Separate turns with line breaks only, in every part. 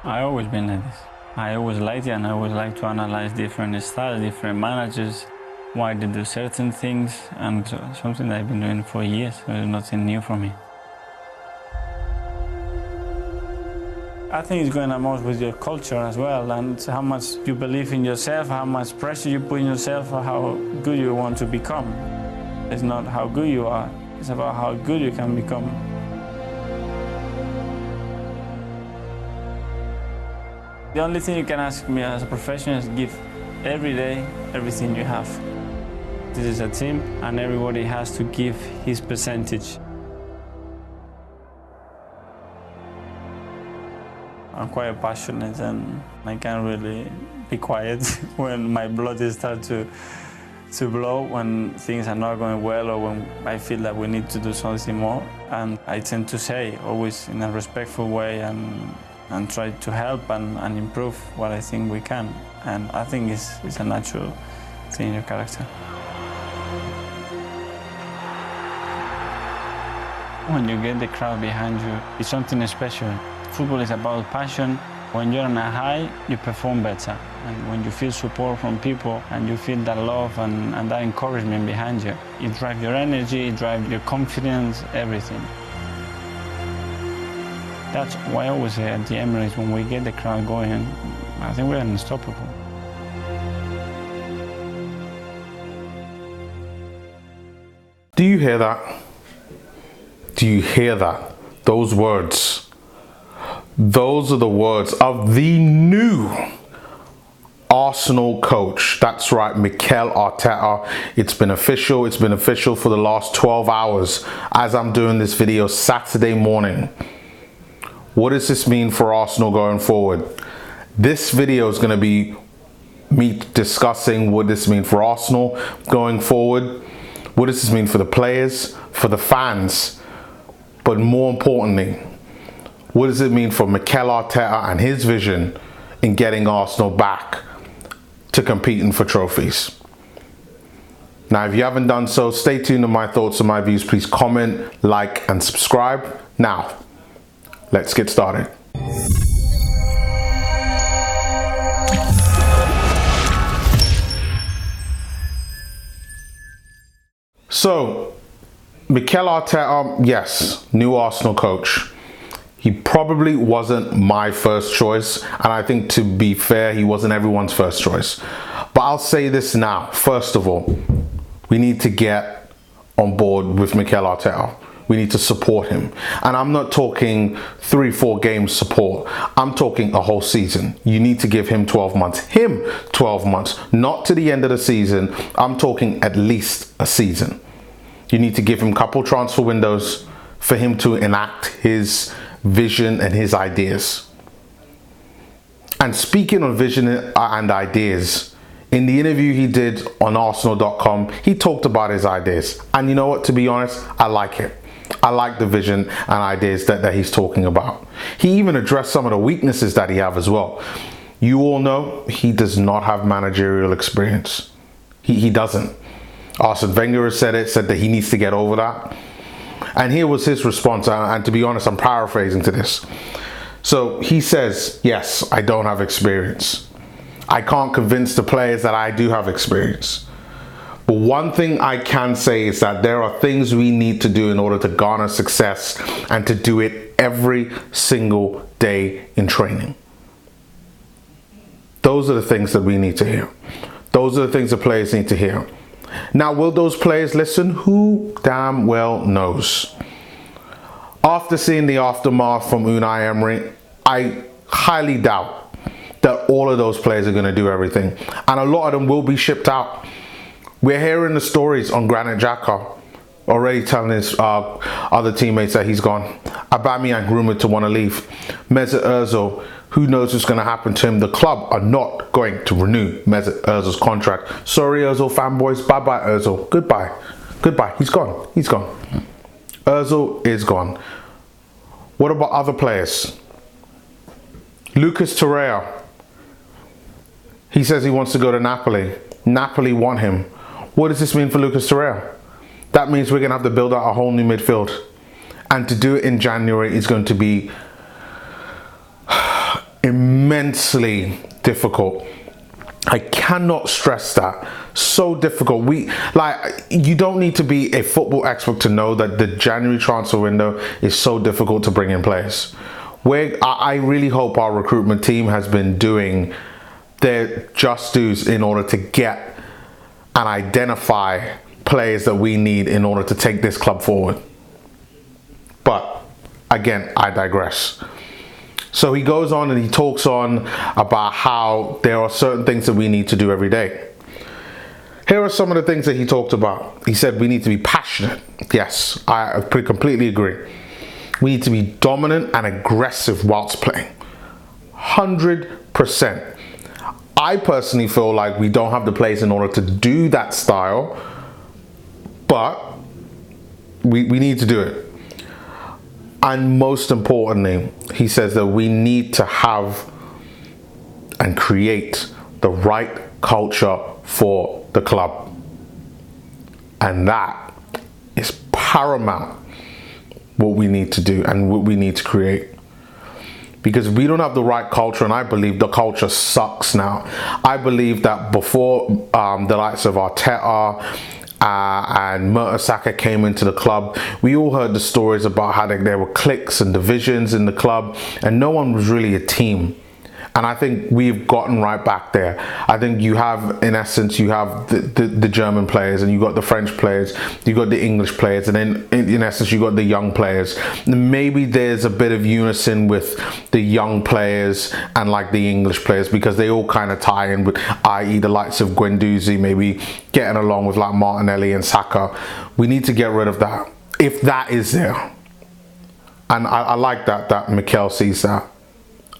I always been like this. I always liked it, and I always like to analyze different styles, different managers, why they do certain things, and something that I've been doing for years, so it's nothing new for me. I think it's going along with your culture as well, and how much you believe in yourself, how much pressure you put in yourself, or how good you want to become. It's not how good you are, it's about how good you can become. The only thing you can ask me as a professional is give every day everything you have. This is a team, and everybody has to give his percentage. I'm quite passionate, and I can't really be quiet when my blood starts to blow, when things are not going well, or when I feel that we need to do something more. And I tend to say, always in a respectful way, and try to help and improve what I think we can. And I think it's a natural thing in your character. When you get the crowd behind you, it's something special. Football is about passion. When you're on a high, you perform better. And when you feel support from people and you feel that love and that encouragement behind you, it drives your energy, it drives your confidence, everything. That's why I always say at the Emirates, when we get the crowd going, I think we're unstoppable.
Do you hear that? Do you hear that? Those words. Those are the words of the new Arsenal coach. That's right, Mikel Arteta. It's been official. It's been official for the last 12 hours as I'm doing this video Saturday morning. What does this mean for Arsenal going forward? This video is going to be me discussing what this means for Arsenal going forward. What does this mean for the players, for the fans? But more importantly, what does it mean for Mikel Arteta and his vision in getting Arsenal back to competing for trophies? Now, if you haven't done so, stay tuned to my thoughts and my views. Please comment, like, and subscribe. Now, let's get started. So, Mikel Arteta, yes, new Arsenal coach. He probably wasn't my first choice, and I think, to be fair, he wasn't everyone's first choice. But I'll say this now. First of all, we need to get on board with Mikel Arteta. We need to support him. And I'm not talking 3-4 games support. I'm talking a whole season. You need to give him 12 months. Him 12 months, not to the end of the season. I'm talking at least a season. You need to give him a couple transfer windows for him to enact his vision and his ideas. And speaking of vision and ideas, in the interview he did on Arsenal.com, he talked about his ideas. And you know what, to be honest, I like it. I like the vision and ideas that he's talking about. He even addressed some of the weaknesses that he have as well. You all know he does not have managerial experience. He doesn't. Arsene Wenger has said that he needs to get over that. And here was his response, and to be honest, I'm paraphrasing to this. So he says, yes, I don't have experience. I can't convince the players that I do have experience. But one thing I can say is that there are things we need to do in order to garner success, and to do it every single day in training. Those are the things that we need to hear. Those are the things the players need to hear. Now, will those players listen? Who damn well knows? After seeing the aftermath from Unai Emery, I highly doubt that all of those players are going to do everything. And a lot of them will be shipped out. We're hearing the stories on Granit Xhaka already telling his other teammates that he's gone. Aubameyang rumored to want to leave. Mesut Ozil, who knows what's going to happen to him? The club are not going to renew Mesut Ozil's contract. Sorry, Ozil fanboys. Bye-bye, Ozil. Goodbye. Goodbye. He's gone. He's gone. Ozil is gone. What about other players? Lucas Torreira. He says he wants to go to Napoli. Napoli want him. What does this mean for Lucas Torreira? That means we're going to have to build out a whole new midfield. And to do it in January is going to be immensely difficult. I cannot stress that. So difficult. You don't need to be a football expert to know that the January transfer window is so difficult to bring in players. I really hope our recruitment team has been doing their just dues in order to get and identify players that we need in order to take this club forward. But again, I digress. So he goes on and he talks on about how there are certain things that we need to do every day. Here are some of the things that he talked about. He said we need to be passionate. Yes, I completely agree. We need to be dominant and aggressive whilst playing. 100%. I personally feel like we don't have the players in order to do that style, but we need to do it. And most importantly, he says that we need to have and create the right culture for the club. And that is paramount, what we need to do and what we need to create. Because if we don't have the right culture, and I believe the culture sucks now. I believe that before the likes of Arteta and Mertesacker came into the club, we all heard the stories about how there were cliques and divisions in the club, and no one was really a team. And I think we've gotten right back there. I think you have, in essence, you have the German players, and you got the French players, you got the English players, and then in essence you got the young players. And maybe there's a bit of unison with the young players and like the English players, because they all kind of tie in with, i.e. the likes of Guendouzi, maybe getting along with like Martinelli and Saka. We need to get rid of that, if that is there. And I like that Mikel sees that.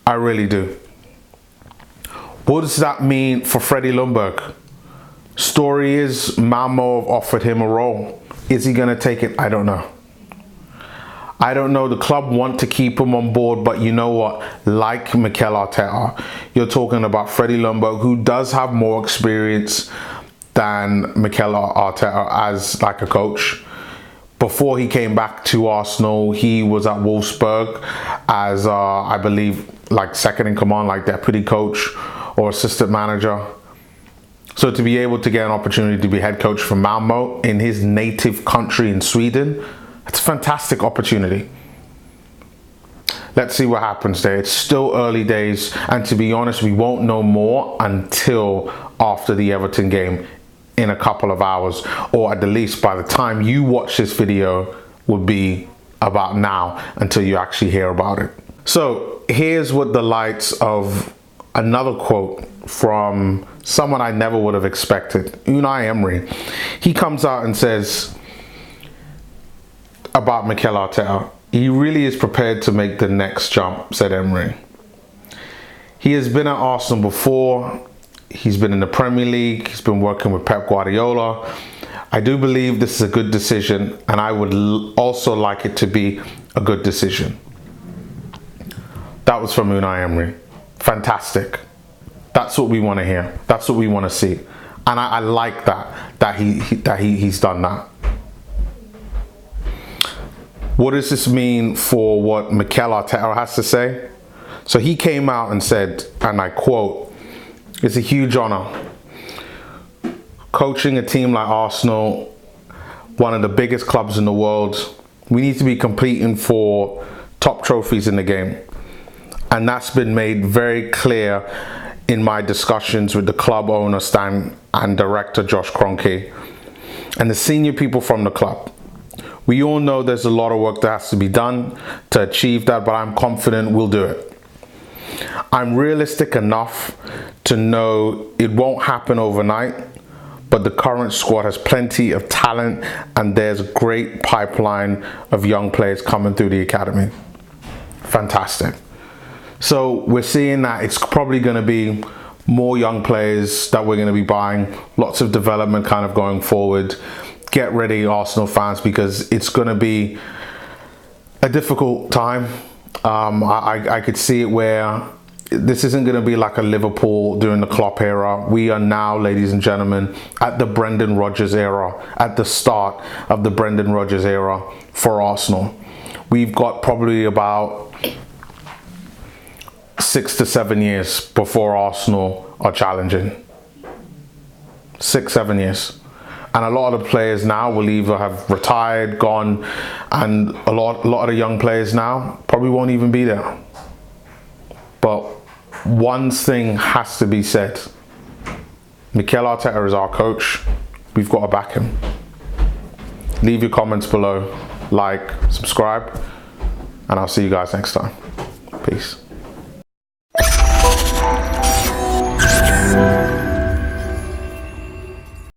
I really do. What does that mean for Freddie Ljungberg? Story is Malmo have offered him a role. Is he going to take it? I don't know. I don't know. The club want to keep him on board, but you know what? Like Mikel Arteta, you're talking about Freddie Ljungberg, who does have more experience than Mikel Arteta as like a coach. Before he came back to Arsenal, he was at Wolfsburg as, I believe, like second in command, like deputy coach or assistant manager. So to be able to get an opportunity to be head coach for Malmo in his native country in Sweden, it's a fantastic opportunity. Let's see what happens there. It's still early days, and to be honest, we won't know more until after the Everton game in a couple of hours, or at the least by the time you watch this video would be about now until you actually hear about it. So here's what the likes of another quote from someone I never would have expected, Unai Emery. He comes out and says about Mikel Arteta, he really is prepared to make the next jump, said Emery. He has been at Arsenal before. He's been in the Premier League. He's been working with Pep Guardiola. I do believe this is a good decision, and I would also like it to be a good decision. That was from Unai Emery. Fantastic. That's what we want to hear. That's what we want to see. And I like that he's done that. What does this mean for what Mikel Arteta has to say? So he came out and said, and I quote, "It's a huge honor. Coaching a team like Arsenal, one of the biggest clubs in the world, we need to be competing for top trophies in the game. And that's been made very clear in my discussions with the club owner, Stan, and director, Josh Kroenke, and the senior people from the club. We all know there's a lot of work that has to be done to achieve that, but I'm confident we'll do it. I'm realistic enough to know it won't happen overnight, but the current squad has plenty of talent and there's a great pipeline of young players coming through the academy." Fantastic. So we're seeing that it's probably going to be more young players that we're going to be buying, lots of development kind of going forward. Get ready, Arsenal fans, because it's going to be a difficult time. I could see it where this isn't going to be like a Liverpool during the Klopp era. We are now, ladies and gentlemen, at the Brendan Rodgers era, at the start of the Brendan Rodgers era for Arsenal. We've got probably about 6 to 7 years before Arsenal are challenging. 6, 7 years. And a lot of the players now will either have retired, gone, and a lot of the young players now probably won't even be there. But one thing has to be said. Mikel Arteta is our coach. We've got to back him. Leave your comments below, like, subscribe, and I'll see you guys next time. Peace.